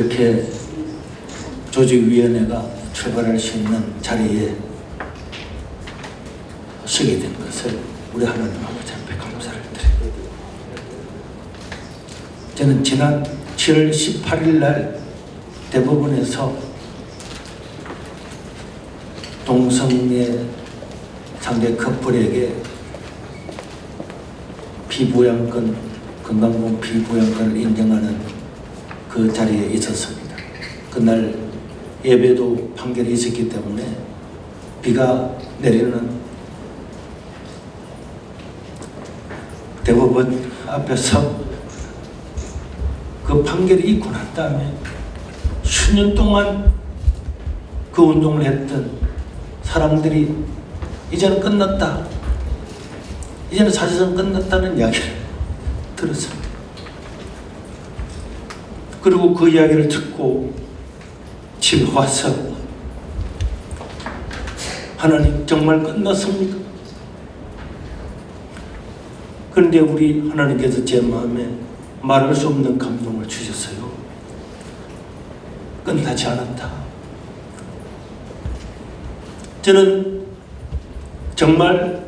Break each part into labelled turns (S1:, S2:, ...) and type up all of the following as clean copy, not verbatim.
S1: 이렇게 조직위원회가 출발할 수 있는 자리에 서게 된 것을 우리 하나님 아버지한테 감사를 드립니다. 저는 지난 7월 18일 날 대법원에서 동성애 상대 커플에게 피부양권, 건강보험 피부양권을 인정하는 그 자리에 있었습니다. 그날 예배도 판결이 있었기 때문에 비가 내리는 대법원 앞에서 그 판결이 있고 난 다음에 수년 동안 그 운동을 했던 사람들이 이제는 끝났다, 이제는 사실상 끝났다는 이야기를 들었습니다. 그리고 그 이야기를 듣고 집에 와서 하나님 정말 끝났습니까? 그런데 우리 하나님께서 제 마음에 말할 수 없는 감동을 주셨어요. 끝나지 않았다. 저는 정말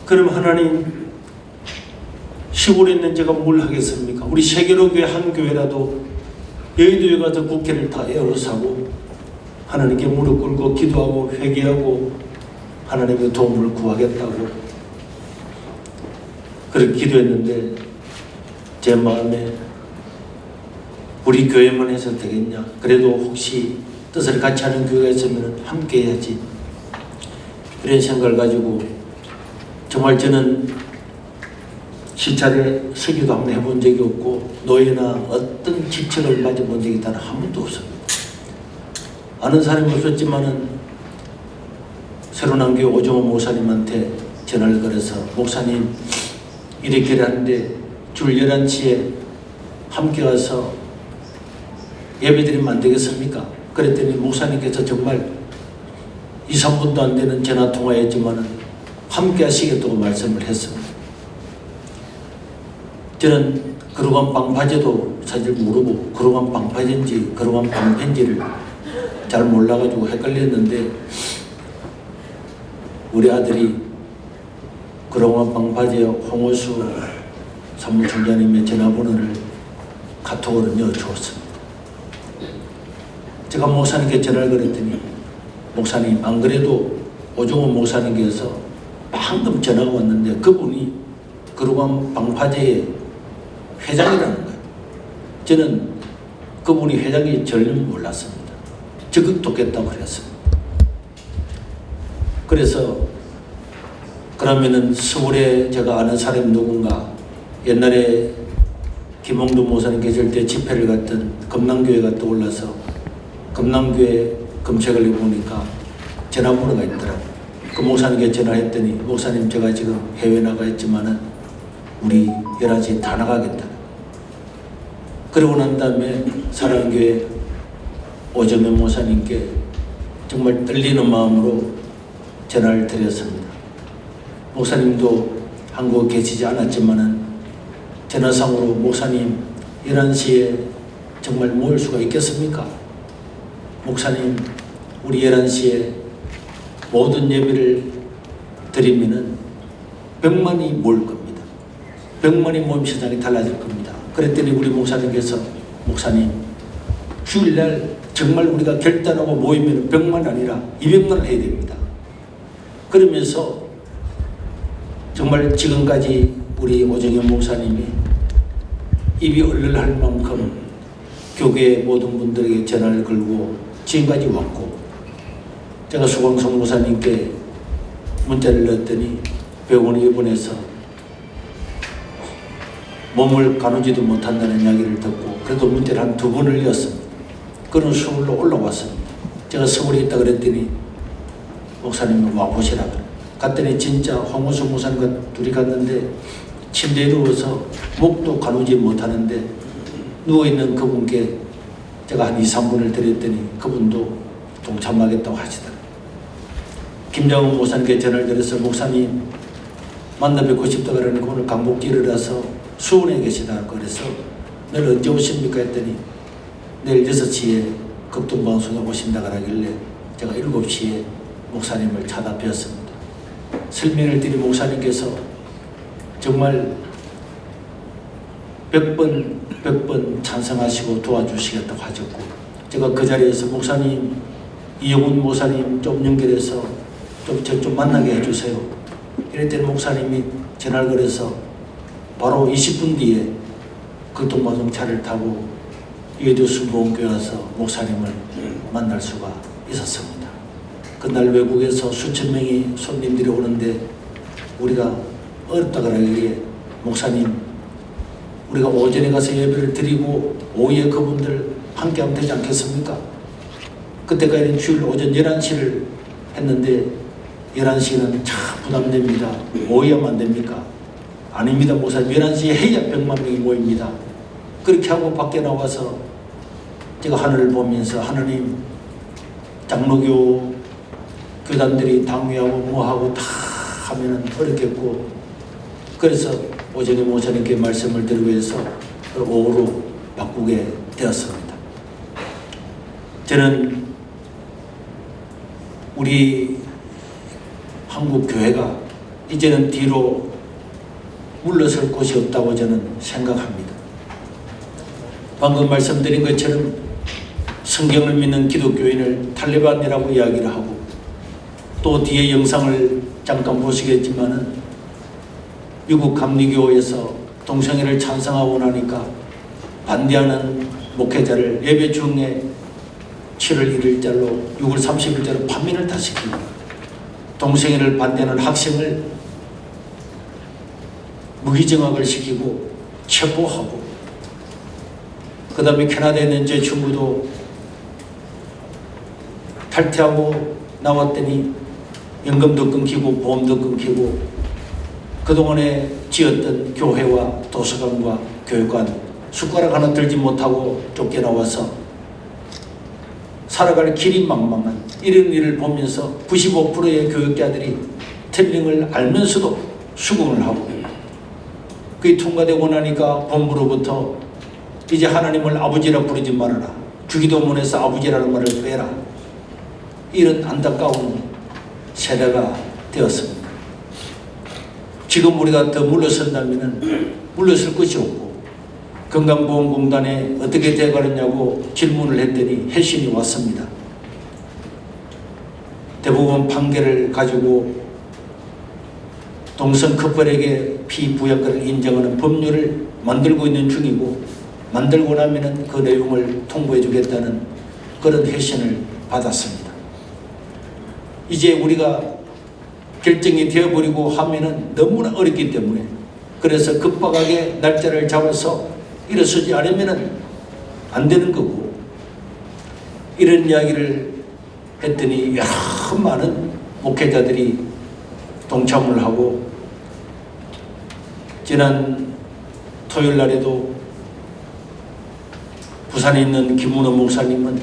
S1: 그럼 하나님 시골에 있는 제가 뭘 하겠습니까? 우리 세계로교회 한 교회라도 여의도에 가서 국회를 다 에워싸고 하나님께 무릎 꿇고 기도하고 회개하고 하나님의 도움을 구하겠다고 그렇게 기도했는데 제 마음에 우리 교회만 해서 되겠냐? 그래도 혹시 뜻을 같이 하는 교회가 있으면 함께 해야지. 이런 생각을 가지고 정말 저는 시찰에 서기도 한번 해본 적이 없고 노예나 어떤 직책을 맞아본 적이 단 한 번도 없습니다. 아는 사람이 없었지만은 새로 난 교회 오정호 목사님한테 전화를 걸어서 목사님 이렇게 하는데 줄 11시에 함께 와서 예배드리면 안 되겠습니까? 그랬더니 목사님께서 정말 2, 3분도 안 되는 전화통화였지만은 함께 하시겠다고 말씀을 했습니다. 저는 그러한 방파제도 사실 모르고 그러한 방파제인지 그러한 방편지를 잘 몰라가지고 헷갈렸는데 우리 아들이 그러한 방파제 홍호수 사무총장님의 전화번호를 카톡으로 넣어주었습니다. 제가 목사님께 전화를 걸었더니 목사님 안 그래도 오종호 목사님께서 방금 전화가 왔는데 그분이 그러한 방파제의 회장이라는 거예요. 저는 그분이 회장이 전혀 몰랐습니다. 적극 돕겠다고 그랬습니다. 그래서 그러면은 서울에 제가 아는 사람이 누군가 옛날에 김홍두 목사님 계실 때 집회를 갔던 금남교회가 떠올라서 금남교회 검색을 해보니까 전화번호가 있더라고요. 그 목사님께 전화했더니 목사님 제가 지금 해외 나가 있지만은 우리 11시에 다 나가겠다. 그러고 난 다음에 사랑교회 오정현 목사님께 정말 떨리는 마음으로 전화를 드렸습니다. 목사님도 한국에 계시지 않았지만은 전화상으로 목사님 11시에 정말 모일 수가 있겠습니까? 목사님 우리 11시에 모든 예배를 드리면은 100만이 모일 겁니다. 100만이 모임 시장이 달라질 겁니다. 그랬더니 우리 목사님께서 목사님 주일날 정말 우리가 결단하고 모이면 100만 아니라 200만을 해야 됩니다. 그러면서 정말 지금까지 우리 오정현 목사님이 입이 얼얼할 만큼 교계의 모든 분들에게 전화를 걸고 지금까지 왔고 제가 수광성 목사님께 문자를 넣었더니 병원에 입원해서 몸을 가누지도 못한다는 이야기를 듣고 그래도 문자를 한 2번을 넣었습니다. 그런 서울로 올라왔습니다. 제가 서울에 있다 그랬더니 목사님이 와보시라 그래. 갔더니 진짜 홍우수 목사님과 둘이 갔는데 침대에 누워서 목도 가누지 못하는데 누워있는 그분께 제가 한 2, 3분을 드렸더니 그분도 동참하겠다고 하시더라고요. 김장훈 목사님께 전화를 드려서 목사님 만나 뵙고 싶다 그러니까 오늘 강복길을 와서 수원에 계시다고 그래서 내일 언제 오십니까 했더니 내일 6시에 극동방송에 오신다 그러길래 제가 7시에 목사님을 찾아뵈었습니다. 설명을 드린 목사님께서 정말 100번 찬성하시고 도와주시겠다고 하셨고, 제가 그 자리에서 목사님, 이영훈 목사님 좀 연결해서 좀 만나게 해주세요. 이랬더니 목사님이 전화를 걸어서 바로 20분 뒤에 극동방송 차를 타고 예도 순복음교회 와서 목사님을 만날 수가 있었습니다. 그날 외국에서 수천 명의 손님들이 오는데 우리가 어렵다 그러기에 목사님, 우리가 오전에 가서 예배를 드리고 오후에 그분들 함께 하면 되지 않겠습니까? 그때까지는 주일 오전 11시를 했는데 11시는 참 부담됩니다. 오후에 하면 안 됩니까? 아닙니다 목사님, 11시에 해야 100만 명이 모입니다. 그렇게 하고 밖에 나와서 제가 하늘을 보면서 하나님, 장로교 교단들이 당위하고 뭐하고 다 하면은 어렵겠고, 그래서 오전에 목사님께 말씀을 드리기 위해서 오후로 바꾸게 되었습니다. 저는 우리 한국 교회가 이제는 뒤로 물러설 곳이 없다고 저는 생각합니다. 방금 말씀드린 것처럼 성경을 믿는 기독교인을 탈레반이라고 이야기를 하고, 또 뒤에 영상을 잠깐 보시겠지만은 미국 감리교에서 동성애를 찬성하고 나니까 반대하는 목회자를 예배 중에 7월 1일자로 6월 30일자로 판명을 다 시키고, 동성애를 반대하는 학생을 무기징역을 시키고 체포하고, 그 다음에 캐나다에 있는 제 친구도 탈퇴하고 나왔더니 연금도 끊기고 보험도 끊기고, 그동안에 지었던 교회와 도서관과 교육관 숟가락 하나 들지 못하고 쫓겨나와서 살아갈 길이 망망한 이런 일을 보면서 95%의 교육자들이 틀림을 알면서도 수긍을 하고, 그게 통과되고 나니까 본부로부터 이제 하나님을 아버지라 부르지 말아라, 주기도문에서 아버지라는 말을 빼라, 이런 안타까운 세대가 되었습니다. 지금 우리가 더 물러선다면 물러설 것이 없고, 건강보험공단에 어떻게 돼가느냐고 질문을 했더니 회신이 왔습니다. 대법원 판결을 가지고 동성 커플에게 피부양가를 인정하는 법률을 만들고 있는 중이고, 만들고 나면은 그 내용을 통보해 주겠다는 그런 회신을 받았습니다. 이제 우리가 결정이 되어버리고 하면은 너무나 어렵기 때문에, 그래서 급박하게 날짜를 잡아서 일어서지 않으면은 안 되는 거고, 이런 이야기를 했더니 여러 많은 목회자들이 동참을 하고, 지난 토요일 날에도 부산에 있는 김문호 목사님은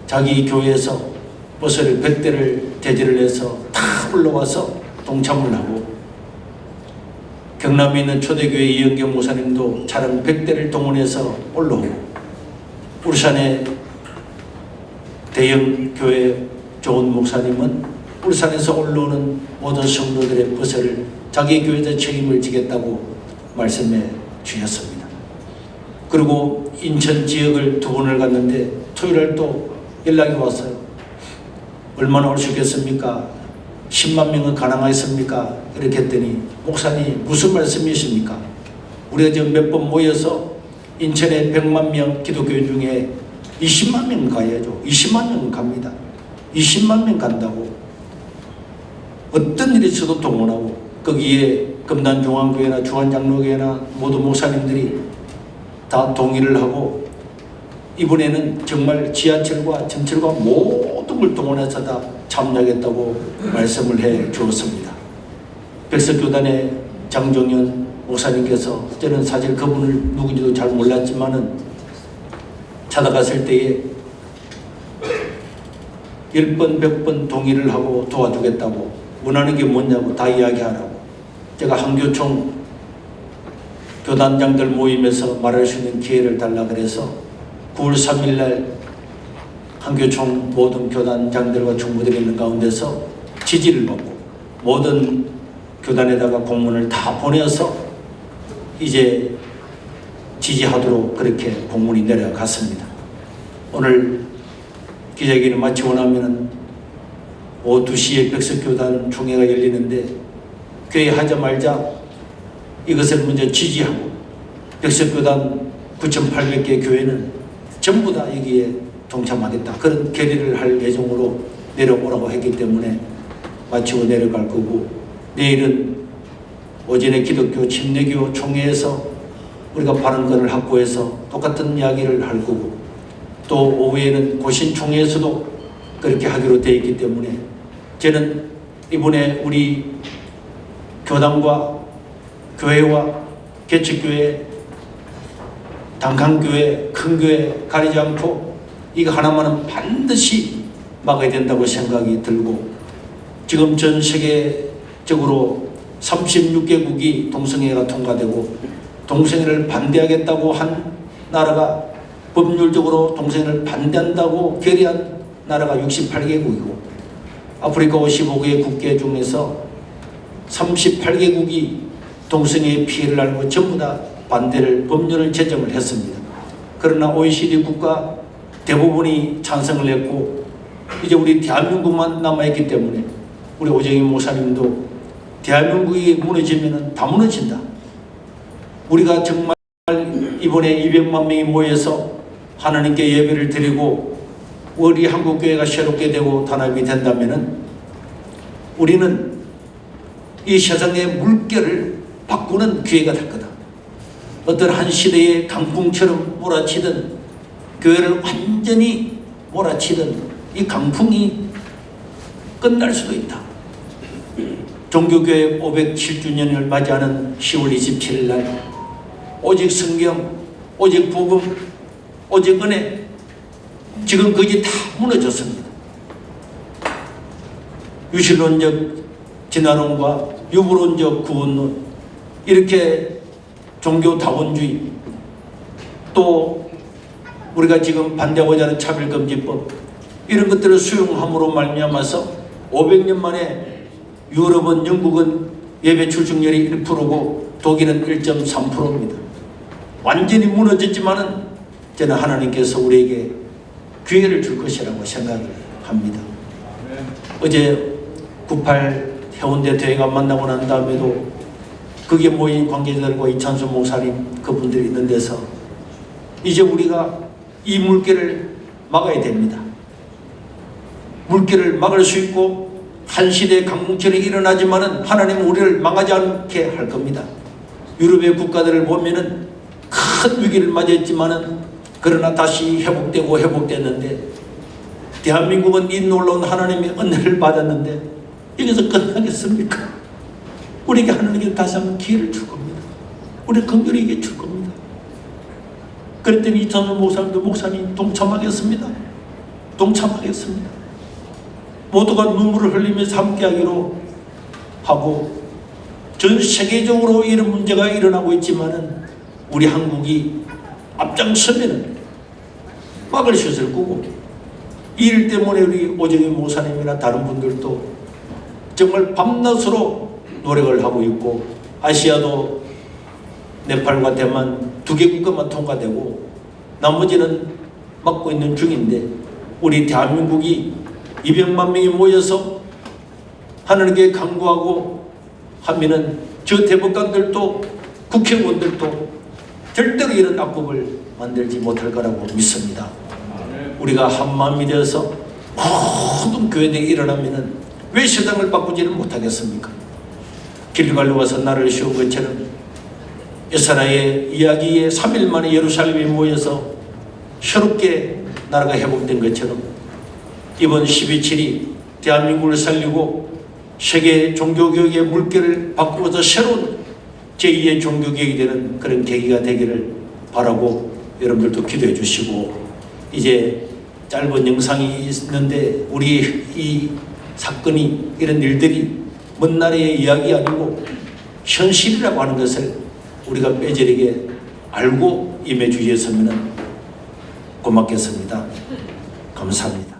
S1: 자기 교회에서 버스를 100대를 대절을 해서 다 올라와서 동참을 하고, 경남에 있는 초대교회 이영경 목사님도 차량 100대를 동원해서 올라오고, 울산의 대형 교회 좋은 목사님은 울산에서 올라오는 모든 성도들의 버스를 자기 교회에서 책임을 지겠다고 말씀해 주셨습니다. 그리고 인천 지역을 2번을 갔는데 토요일날 또 연락이 왔어요. 얼마나 올 수 있겠습니까? 10만 명은 가능하겠습니까? 이렇게 했더니 목사님 무슨 말씀이십니까? 우리가 지금 몇 번 모여서 인천에 100만 명 기독교 중에 20만 명 가야죠. 20만 명은 갑니다. 20만 명 간다고. 어떤 일이 있어도 동원하고, 거기에 금단중앙교회나 중앙장로교회나 모든 목사님들이 다 동의를 하고, 이번에는 정말 지하철과 전철과 모든 걸 동원해서 다 참여하겠다고 말씀을 해 주었습니다. 백석교단의 장종현 목사님께서, 저는 사실 그분을 누군지도 잘 몰랐지만은 찾아갔을 때에 10번, 100번 동의를 하고 도와주겠다고, 원하는 게 뭐냐고 다 이야기하라고. 제가 한교총 교단장들 모임에서 말할 수 있는 기회를 달라 그래서 9월 3일 날 한교총 모든 교단장들과 총무들이 있는 가운데서 지지를 받고 모든 교단에다가 공문을 다 보내서 이제 지지하도록 그렇게 공문이 내려갔습니다. 오늘 기자회견을 마치고 나면은 오후 2시에 백석교단 총회가 열리는데 교회 하자마자 이것을 먼저 지지하고 백석교단 9,800개 교회는 전부 다 여기에 동참하겠다 그런 결의를 할 예정으로 내려오라고 했기 때문에 마치고 내려갈 거고, 내일은 오전에 기독교 침례교 총회에서 우리가 발언권을 확보해서 똑같은 이야기를 할 거고, 또 오후에는 고신 총회에서도 그렇게 하기로 되어 있기 때문에 저는 이번에 우리 교단과 교회와 개척교회, 단칸교회, 큰 교회 가리지 않고 이거 하나만은 반드시 막아야 된다고 생각이 들고, 지금 전 세계적으로 36개국이 동성애가 통과되고 동성애를 반대하겠다고 한 나라가, 법률적으로 동성애를 반대한다고 결의한 나라가 68개국이고 아프리카 55개 국계 중에서 38개국이 동성애의 피해를 알고 전부 다 반대를, 법률을 제정을 했습니다. 그러나 OECD 국가 대부분이 찬성을 했고 이제 우리 대한민국만 남아있기 때문에 우리 오정인 목사님도 대한민국이 무너지면 다 무너진다. 우리가 정말 이번에 200만 명이 모여서 하나님께 예배를 드리고 우리 한국교회가 새롭게 되고 단합이 된다면 우리는 이 세상의 물결을 바꾸는 기회가 될 거다. 어떤 한 시대의 강풍처럼 몰아치던 교회를 완전히 몰아치던 이 강풍이 끝날 수도 있다. 종교교회 507주년을 맞이하는 10월 27일 날 오직 성경, 오직 복음, 오직 은혜, 지금 그게 다 무너졌습니다. 유실론적 진화론과 유불론적 구원론, 이렇게 종교 다원주의, 또 우리가 지금 반대하고자 하는 차별금지법, 이런 것들을 수용함으로 말미암아서 500년 만에 유럽은, 영국은 예배 출석률이 1%고 독일은 1.3%입니다. 완전히 무너졌지만은 저는 하나님께서 우리에게 기회를 줄 것이라고 생각을 합니다. 어제 98 해운대 대회가 만나고 난 다음에도 거기에 모인 관계자들과 이찬수 목사님 그분들이 있는 데서 이제 우리가 이 물결을 막아야 됩니다. 물결을 막을 수 있고 한 시대의 강풍처럼 일어나지만은 하나님은 우리를 망하지 않게 할 겁니다. 유럽의 국가들을 보면은 큰 위기를 맞이했지만은 그러나 다시 회복됐는데 대한민국은 이 놀라운 하나님의 은혜를 받았는데 여기서 끝나겠습니까? 우리에게 하나님께 다시 한번 기회를 줄 겁니다. 우리 긍휼하게 줄 겁니다. 그랬더니 이찬수 목사님도 목사님 동참하겠습니다. 동참하겠습니다. 모두가 눈물을 흘리면서 함께하기로 하고, 전 세계적으로 이런 문제가 일어나고 있지만은 우리 한국이 앞장서면은 막을 수 있을 거고, 이 일 때문에 우리 오정인 목사님이나 다른 분들도 정말 밤낮으로 노력을 하고 있고, 아시아도 네팔과 대만 2개 국가만 통과되고 나머지는 막고 있는 중인데, 우리 대한민국이 200만 명이 모여서 하나님께 간구하고 하면은 저 대법관들도 국회의원들도 절대로 이런 악법을 만들지 못할 거라고 믿습니다. 우리가 한 마음이 되어서 모든 교회들이 일어나면은 왜 세상을 바꾸지는 못하겠습니까? 길갈로 와서 나를 씌운 것처럼 여사라의 이야기에 3일 만에 예루살렘에 모여서 새롭게 나라가 회복된 것처럼 이번 12.7이 대한민국을 살리고 세계 종교개혁의 물결을 바꾸어서 새로운 제2의 종교개혁이 되는 그런 계기가 되기를 바라고 여러분들도 기도해 주시고, 이제 짧은 영상이 있는데 우리 이 사건이, 이런 일들이 먼 나라의 이야기 아니고 현실이라고 하는 것을 우리가 뼈저리게 알고 임해 주셨으면 고맙겠습니다. 감사합니다.